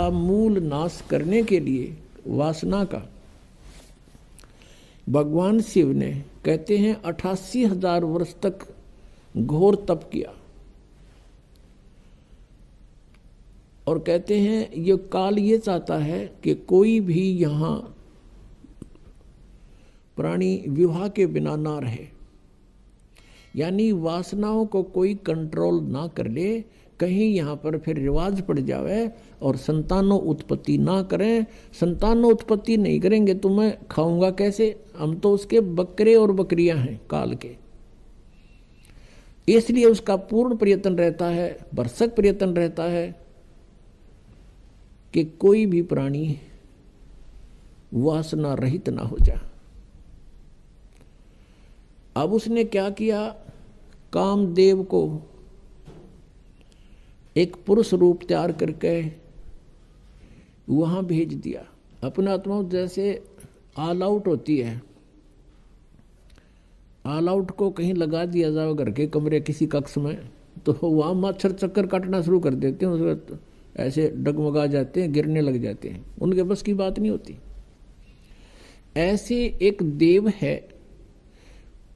का मूल नाश करने के लिए, वासना का, भगवान शिव ने कहते हैं 88,000 वर्ष तक घोर तप किया। और कहते हैं ये काल ये चाहता है कि कोई भी यहाँ प्राणी विवाह के बिना ना रहे, यानी वासनाओं को कोई कंट्रोल ना कर ले, कहीं यहाँ पर फिर रिवाज पड़ जावे और संतानों उत्पत्ति ना करें। संतानों उत्पत्ति नहीं करेंगे तो मैं खाऊंगा कैसे? हम तो उसके बकरे और बकरियां हैं काल के। इसलिए उसका पूर्ण प्रयत्न रहता है, भरसक प्रयत्न रहता है कि कोई भी प्राणी वासना रहित ना हो जाए। अब उसने क्या किया? कामदेव को एक पुरुष रूप तैयार करके वहां भेज दिया। अपना आत्मा जैसे ऑल आउट होती है, ऑल आउट को कहीं लगा दिया जाए घर के कमरे किसी कक्ष में, तो वहां मच्छर चक्कर काटना शुरू कर देते हैं, उसको ऐसे डगमगा जाते हैं, गिरने लग जाते हैं, उनके बस की बात नहीं होती। ऐसे एक देव है,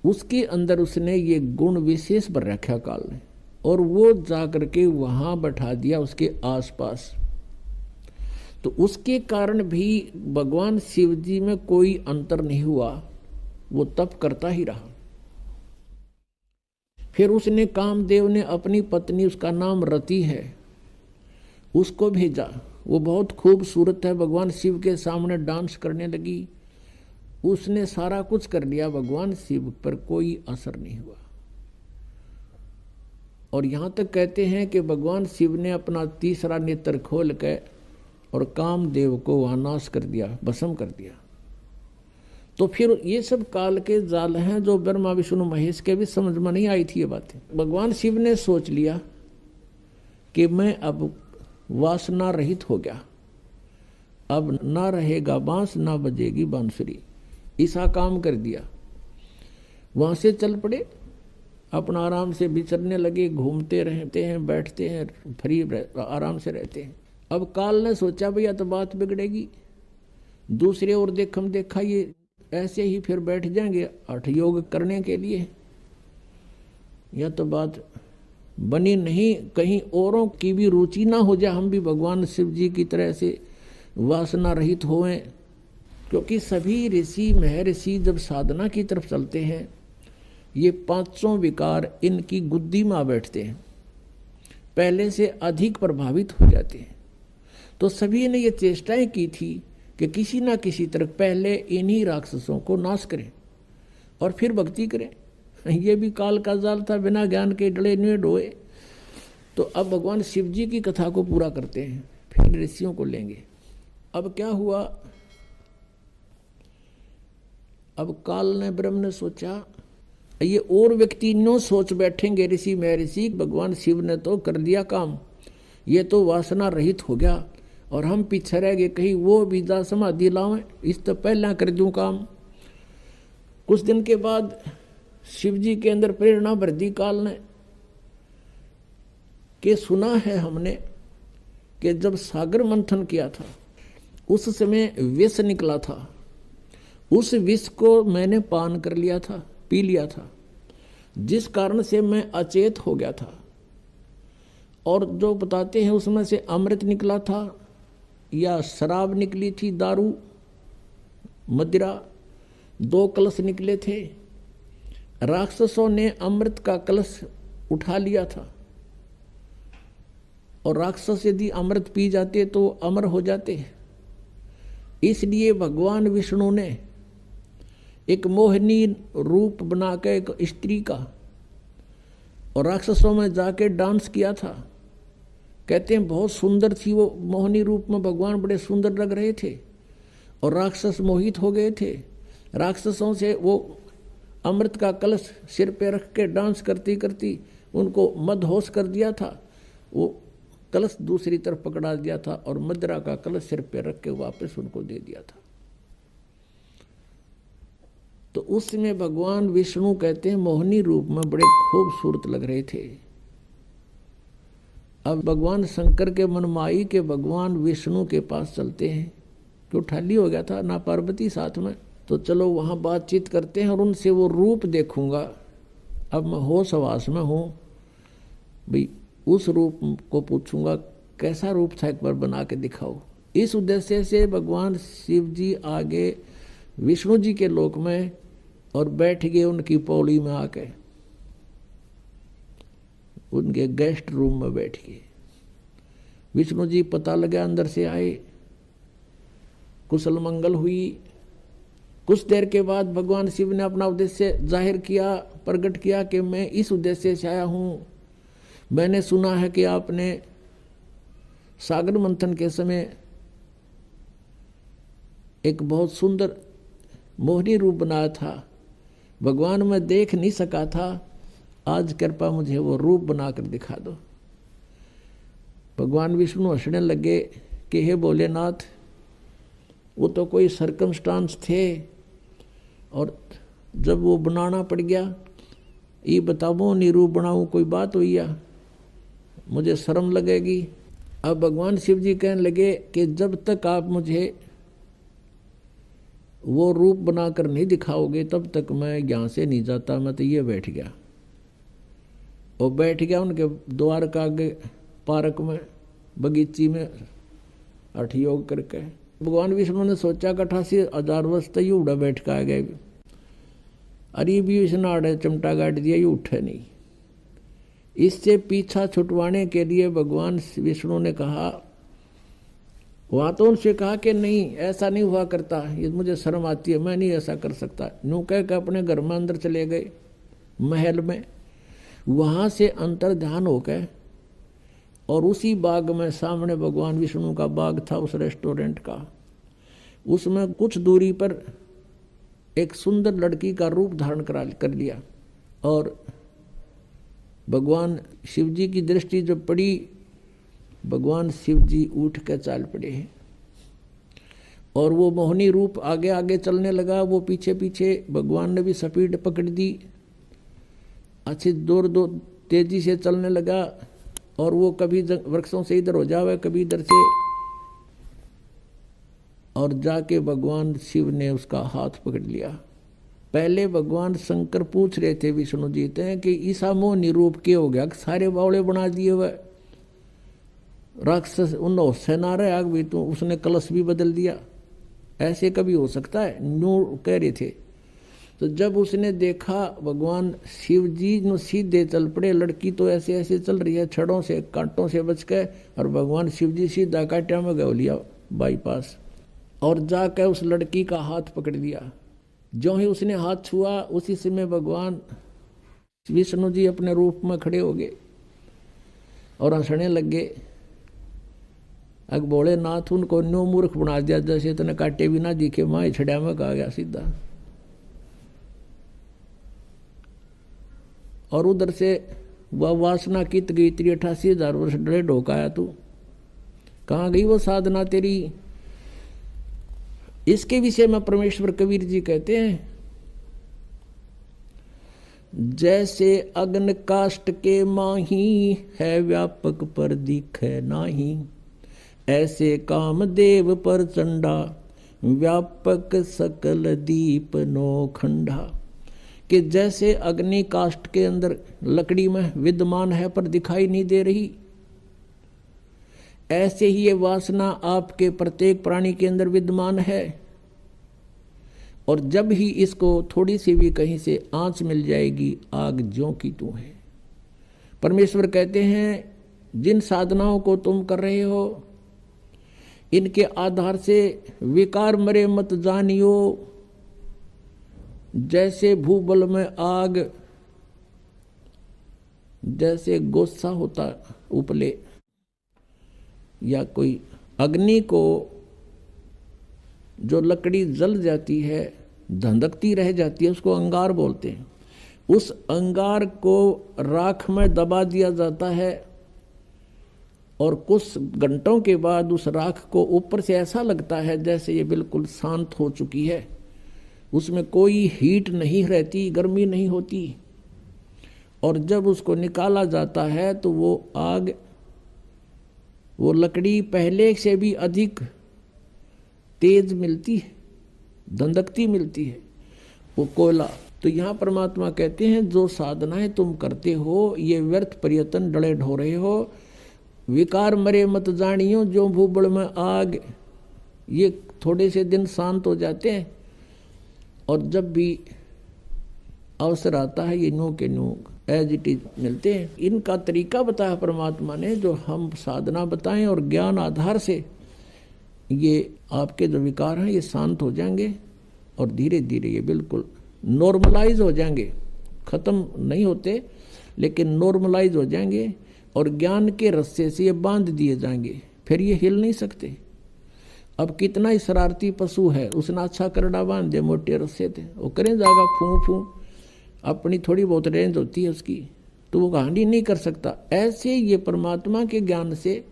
उसके अंदर उसने ये गुण विशेष भर रखा काल ने, और वो जाकर के वहां बैठा दिया उसके आसपास। तो उसके कारण भी भगवान शिव जी में कोई अंतर नहीं हुआ, वो तप करता ही रहा। फिर उसने कामदेव ने अपनी पत्नी, उसका नाम रति है, उसको भेजा। वो बहुत खूबसूरत है, भगवान शिव के सामने डांस करने लगी। उसने सारा कुछ कर लिया, भगवान शिव पर कोई असर नहीं हुआ। और यहां तक कहते हैं कि भगवान शिव ने अपना तीसरा नेत्र खोल के और कामदेव को वहां नाश कर दिया, भस्म कर दिया। तो फिर ये सब काल के जाल हैं जो ब्रह्मा विष्णु महेश के भी समझ में नहीं आई थी ये बातें। भगवान शिव ने सोच लिया कि मैं अब वासना रहित हो गया, अब ना रहेगा बांस ना बजेगी बांसुरी, ऐसा काम कर दिया। वहां से चल पड़े, अपना आराम से विचरने लगे, घूमते रहते हैं, बैठते हैं, फ्री आराम से रहते हैं। अब काल ने सोचा भैया तो बात बिगड़ेगी, दूसरे और देखा ये ऐसे ही फिर बैठ जाएंगे हठ योग करने के लिए, यह तो बात बनी नहीं, कहीं औरों की भी रुचि ना हो जाए, हम भी भगवान शिव जी की तरह से वासना रहित होएं। क्योंकि सभी ऋषि महर्षि जब साधना की तरफ चलते हैं, ये पांचों विकार इनकी गुद्दी में बैठते हैं, पहले से अधिक प्रभावित हो जाते हैं। तो सभी ने ये चेष्टाएं की थी कि किसी ना किसी तरह पहले इन्हीं राक्षसों को नाश करें और फिर भक्ति करें। ये भी काल का जाल था, बिना ज्ञान के डले नुए डोए। तो अब भगवान शिव जी की कथा को पूरा करते हैं, फिर ऋषियों को लेंगे। अब क्या हुआ? अब काल ने ब्रह्म ने सोचा, ये और व्यक्ति नो सोच बैठेंगे ऋषि महर्षि, भगवान शिव ने तो कर दिया काम, ये तो वासना रहित हो गया और हम पीछे रह गए, कहीं वो विद्या समाधि लावें, इस तो पहला कर दूं काम। कुछ दिन के बाद शिव जी के अंदर प्रेरणा भर दी काल ने कि सुना है हमने कि जब सागर मंथन किया था उस समय विष निकला था, उस विष को मैंने पान कर लिया था, पी लिया था, जिस कारण से मैं अचेत हो गया था। और जो बताते हैं उसमें से अमृत निकला था या शराब निकली थी, दारू मदिरा, 2 कलश निकले थे। राक्षसों ने अमृत का कलश उठा लिया था, और राक्षस यदि अमृत पी जाते तो अमर हो जाते। इसलिए भगवान विष्णु ने एक मोहिनी रूप बनाकर एक स्त्री का और राक्षसों में जाके डांस किया था। कहते हैं बहुत सुंदर थी वो मोहिनी रूप में, भगवान बड़े सुंदर लग रहे थे और राक्षस मोहित हो गए थे। राक्षसों से वो अमृत का कलश सिर पे रख के डांस करती करती उनको मदहोश कर दिया था। वो कलश दूसरी तरफ पकड़ा दिया था और मदिरा का कलश सिर पे रख के वापस उनको दे दिया था। तो उसमें भगवान विष्णु कहते हैं मोहिनी रूप में बड़े खूबसूरत लग रहे थे। अब भगवान शंकर के मन में आई कि भगवान विष्णु के पास चलते हैं, क्यों ठाली हो गया था ना पार्वती साथ में, तो चलो वहाँ बातचीत करते हैं और उनसे वो रूप देखूंगा। अब मैं होश हवास में हूँ भाई, उस रूप को पूछूंगा कैसा रूप था, एक बार बना के दिखाओ। इस उद्देश्य से भगवान शिव जी आगे विष्णु जी के लोक में और बैठ गए उनकी पौड़ी में आके, उनके गेस्ट रूम में बैठ गए। विष्णु जी पता लगा अंदर से आए, कुशल मंगल हुई। कुछ देर के बाद भगवान शिव ने अपना उद्देश्य जाहिर किया, प्रकट किया कि मैं इस उद्देश्य से आया हूँ। मैंने सुना है कि आपने सागर मंथन के समय एक बहुत सुंदर मोहनी रूप बनाया था। भगवान मैं देख नहीं सका था, आज कृपा मुझे वो रूप बनाकर दिखा दो। भगवान विष्णु हंसने लगे कि हे भोलेनाथ, वो तो कोई सर्कमस्टांस थे और जब वो बनाना पड़ गया, ये बताओ नहीं रूप बनाऊँ, कोई बात हुई या मुझे शर्म लगेगी। अब भगवान शिव जी कहने लगे कि जब तक आप मुझे वो रूप बनाकर नहीं दिखाओगे तब तक मैं यहाँ से नहीं जाता। मैं तो ये बैठ गया और बैठ गया उनके द्वार का आगे पार्क में, बगीची में हठ योग करके। भगवान विष्णु ने सोचा कि 88,000 वर्ष तक ये उड़ा बैठ के आ गए, अरे भी इसने चिमटा गाड़ दिया, ये उठे नहीं। इससे पीछा छुटवाने के लिए भगवान विष्णु ने कहा, वहाँ तो उनसे कहा कि नहीं ऐसा नहीं हुआ करता, ये मुझे शर्म आती है, मैं नहीं ऐसा कर सकता। यूँ कह के अपने घर में अंदर चले गए महल में। वहाँ से अंतर ध्यान हो गए और उसी बाग में, सामने भगवान विष्णु का बाग था उस रेस्टोरेंट का, उसमें कुछ दूरी पर एक सुंदर लड़की का रूप धारण कर लिया। और भगवान शिव जी की दृष्टि जब पड़ी, भगवान शिव जी उठ कर चाल पड़े हैं और वो मोहनी रूप आगे आगे चलने लगा, वो पीछे पीछे। भगवान ने भी स्पीड पकड़ दी, अच्छी दूर तेजी से चलने लगा और वो कभी वृक्षों से इधर हो जावे, कभी इधर से, और जाके भगवान शिव ने उसका हाथ पकड़ लिया। पहले भगवान शंकर पूछ रहे थे विष्णु जी से कि ईसा मोहनी रूप के हो गया, सारे बावड़े बना दिए हुए, राक्षस उन सेना रहे आग भी, तो उसने कलश भी बदल दिया, ऐसे कभी हो सकता है, न्यू कह रहे थे। तो जब उसने देखा भगवान शिव जी न सीधे चल पड़े, लड़की तो ऐसे ऐसे चल रही है छड़ों से कांटों से बच के, और भगवान शिव जी सीधा कांटा में गौ लिया बाईपास, और जाकर उस लड़की का हाथ पकड़ दिया। जो ही उसने हाथ छुआ उसी समय भगवान विष्णु जी अपने रूप में खड़े हो गए और हंसने लगे। अग भोलेनाथ उनको न्यू मूर्ख बना दिया, जैसे इतने काटे भी ना दिखे, माँ छड़िया में कहा गया सीधा। और उधर से वह वासना कित गई, 88,000 वर्ष डरे ढोकाया तू, कहाँ गई वो साधना तेरी। इसके विषय में परमेश्वर कबीर जी कहते हैं, जैसे अग्न काष्ठ के माही है व्यापक पर दिखे नाही, ऐसे कामदेव पर चंडा व्यापक सकल दीप नौखंडा। कि जैसे अग्नि काष्ठ के अंदर लकड़ी में विद्यमान है पर दिखाई नहीं दे रही, ऐसे ही ये वासना आपके प्रत्येक प्राणी के अंदर विद्यमान है, और जब ही इसको थोड़ी सी भी कहीं से आंच मिल जाएगी, आग ज्यों की त्यों है। परमेश्वर कहते हैं, जिन साधनाओं को तुम कर रहे हो, इनके आधार से विकार मरे मत जानियो। जैसे भूबल में आग, जैसे गोस्सा होता उपले, या कोई अग्नि को जो लकड़ी जल जाती है, धंधकती रह जाती है, उसको अंगार बोलते हैं। उस अंगार को राख में दबा दिया जाता है और कुछ घंटों के बाद उस राख को ऊपर से ऐसा लगता है जैसे ये बिल्कुल शांत हो चुकी है, उसमें कोई हीट नहीं रहती, गर्मी नहीं होती। और जब उसको निकाला जाता है तो वो आग वो लकड़ी पहले से भी अधिक तेज मिलती है, दंदकती मिलती है वो कोयला। तो यहाँ परमात्मा कहते हैं जो साधनाएं तुम करते हो ये व्यर्थ प्रयत्न डले ढो रहे हो, विकार मरे मत जानियो जो भूबड़ में आग। ये थोड़े से दिन शांत हो जाते हैं और जब भी अवसर आता है ये नो के नो एज इट इज मिलते हैं। इनका तरीका बताया परमात्मा ने, जो हम साधना बताएं और ज्ञान आधार से ये आपके जो विकार हैं ये शांत हो जाएंगे और धीरे धीरे ये बिल्कुल नॉर्मलाइज हो जाएंगे। खत्म नहीं होते लेकिन नॉर्मलाइज हो जाएंगे और ज्ञान के रस्से से ये बांध दिए जाएंगे, फिर ये हिल नहीं सकते। अब कितना ही शरारती पशु है, उसने अच्छा करड़ा बांध दे मोटे रस्से थे, वो करें जाएगा फूं फूं, अपनी थोड़ी बहुत रेंज होती है उसकी, तो वो हानि नहीं कर सकता। ऐसे ये परमात्मा के ज्ञान से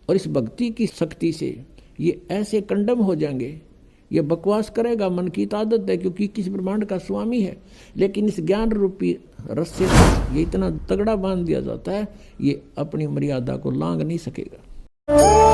और इस भक्ति की शक्ति से ये ऐसे कंडम हो जाएंगे। ये बकवास करेगा, मन की आदत है क्योंकि किस ब्रह्मांड का स्वामी है, लेकिन इस ज्ञान रूपी रस्से ये इतना तगड़ा बांध दिया जाता है, ये अपनी मर्यादा को लांघ नहीं सकेगा।